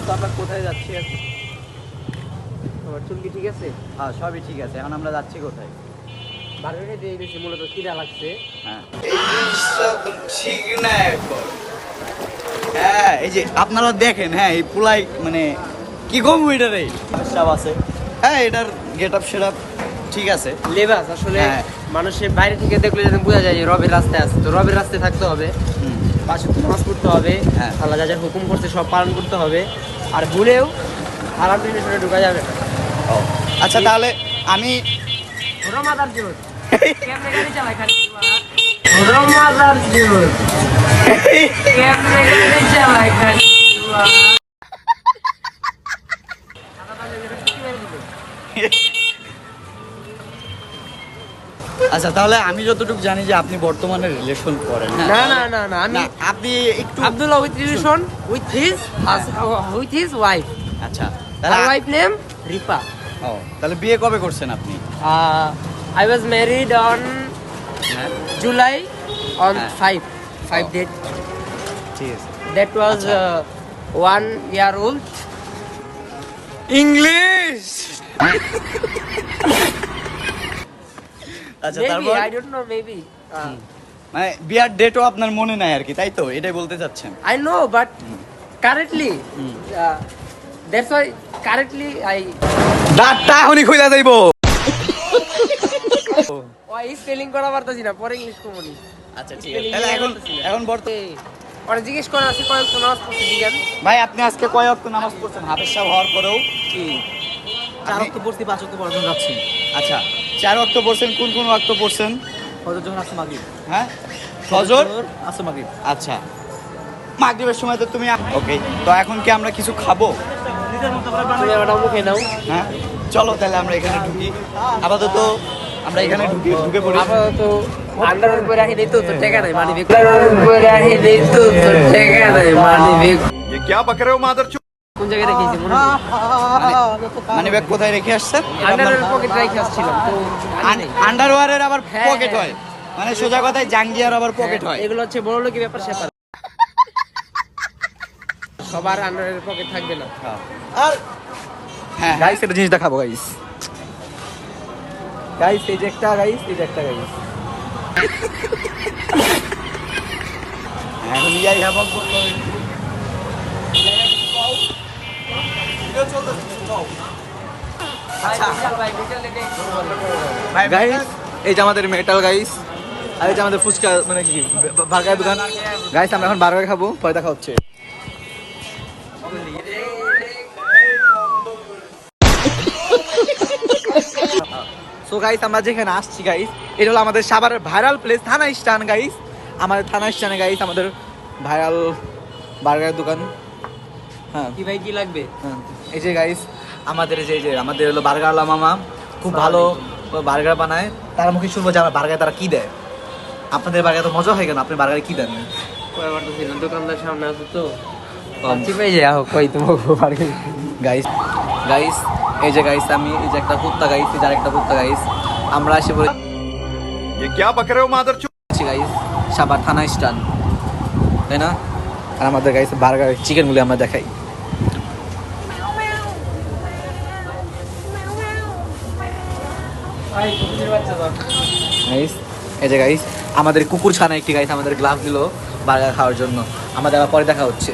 তো আমরা কোথায় যাচ্ছি এখন? তোমার চুল কি ঠিক আছে? হ্যাঁ সবই ঠিক আছে, এখন আমরা যাচ্ছি কোথায়? বার্গারে দিয়ে দিয়েছি, মূলত খিদা লাগছে। হ্যাঁ ঠিক না এখন। হ্যাঁ এই যে আপনারা দেখেন, হ্যাঁ এই পুলাই মানে কি কম এটার এই সব আছে। হ্যাঁ এটার গেট আপ সেট আপ ঠিক আছে। লেবাস আসলে হ্যাঁ। মানুষের বাইরে থেকে দেখলে যেন বোঝা যায় যে রবের রাস্তায় আছে, তো রবের রাস্তায় থাকতে হবে, পাশে নামাজ পড়তে হবে, হ্যাঁ। আল্লাহ যা যা হুকুম করছে সব পালন করতে হবে, আর ভুলেও হারাম জিনিসে ঢোকা যাবে না। ও আচ্ছা তাহলে আমি রমাদার জোর কেমনে গাড়ি চালায় খালি রমাদার জোর কেমনে গাড়ি চালায় খালি আচ্ছা তাহলে আমি যতটুকু জানি যে আপনি বর্তমানে রিলেশন করেন। হ্যাঁ, না না না না আমি না, আপনি একটু Abdullah with relation with his wife, আচ্ছা আর তাহলে ওয়াইফ নেম রিপা। ও তাহলে বিয়ে কবে করছেন আপনি? I was married on হ্যাঁ July on হ্যাঁ। 5 Oh. date. ঠিক আছে। That was আচ্ছা। 1 year old. ইংলিশ আচ্ছা Maybe তারপর I don't know. Maybe মানে বিয়ার ডেটও আপনার মনে নাই আর কি, তাই তো এটাই বলতে চাচ্ছেন? I know, but currently, that's why currently I. দাঁতটা এখনই খুইলা যাইবো। Why spelling করা পারতাছি না, পরে ইংলিশ কমনি। আচ্ছা ঠিক আছে, তাহলে এখন বর্তমান ওরা জিজ্ঞেস করা আছে কয়েক নামাজ পড়তে দিবেন। ভাই আপনি আজকে কয় ওয়াক্ত নামাজ পড়ছেন হাফেজ সাহেব হওয়ার পরেও? কি 4 আপনি- ওয়াক্ত পড়ছি, 5 ওয়াক্ত পড়ার জন্য যাচ্ছি। আচ্ছা 4 ওয়াক্ত পড়ছেন, কোন কোন ওয়াক্ত পড়ছেন? ফজর যখন আসছে মাগরিব, হ্যাঁ ফজর আসছে মাগরিব। আচ্ছা মাগরিবের সময় তো তুমি ওকে, তো এখন কি আমরা কিছু খাবো? তুমি ওটা মুখে নাও। হ্যাঁ চলো তাহলে আমরা এখানে ঢুকি, আপাতত আমরা এখানে ঢুকে পড়ি। আপাতত আন্ডারের উপরে রাখি দেই তো তোর টাকা নাই, মানি ব্যাগ আন্ডারের উপরে রাখি দেই তো তোর টাকা নাই, মানি ব্যাগ ये क्या बक रहे हो मादरचोद? কোন জায়গায় রেখেছি মনে নেই। মানে ব্যাগ কোথায় রেখে আসছেন? আন্ডারের পকেট রেখে আসছিলাম তো জানি নাই। আন্ডারওয়্যারের আবার হ্যাঁ, পকেট হ্যাঁ। হয়, মানে সোজা কথায় জাঙ্গিয়ার আবার পকেট হয়। এগুলো হচ্ছে বড় লোকের ব্যাপার স্যাপার, সবার আন্ডারের পকেট থাকবে না। আর হ্যাঁ গাইস একটা জিনিস দেখাবো গাইস। গাইস এই যে একটা গাইস, এই যে একটা গাইস। এখন ইয়াই হ্যাঁ বক ভাই গাইস এই যে আমাদের মেটাল গাইস, আর এই যে আমাদের ফুচকা মানে কি বার্গার দোকান। গাইস আমরা এখন বার্গার খাবো, পরে দেখা হচ্ছে। সো গাইস আমরা যেখানে আসছি গাইস, এটা হলো আমাদের সাভারের ভাইরাল প্লেস থানা স্টান গাইস। আমাদের থানা স্টানে গাইস আমাদের ভাইরাল বার্গার দোকান। হ্যাঁ কি ভাই কি লাগবে? হ্যাঁ, এই যে গাইস আমাদের যে আমাদের হলো বার্গারওয়ালা মামা, খুব ভালো বার্গার বানায়। তার মুখে শুনবো যে আমার বার্গার তারা কি দেয়। আপনাদের বার্গার তো মজা হয় কেন, আপনি বার্গারে কি দেন? কয়বার তো ছিলাম, দোকানদার সামনে আছে তো পাচ্ছি পাই যায় আহ কই তোমাকে বার্গার। গাইস গাইস এই যে গাইস আমি এই যে একটা কুত্তা গাইস, এই যে আরেকটা কুত্তা গাইস, আমরা এসে ये क्या बक रहे हो मादरचोद? পড়েছি গাইস সাভার থানা স্টান, তাই না? আর আমাদের গাইস বার্গার চিকেনগুলো আমরা দেখাই। ভাই কুকুরের বাচ্চা তো গাইস এই যে গাইস আমাদের কুকুর ছানা একটি গাইস আমাদের গ্লাভ দিল বার্গার খাওয়ার জন্য। আমাদের আবার পরে দেখা হচ্ছে।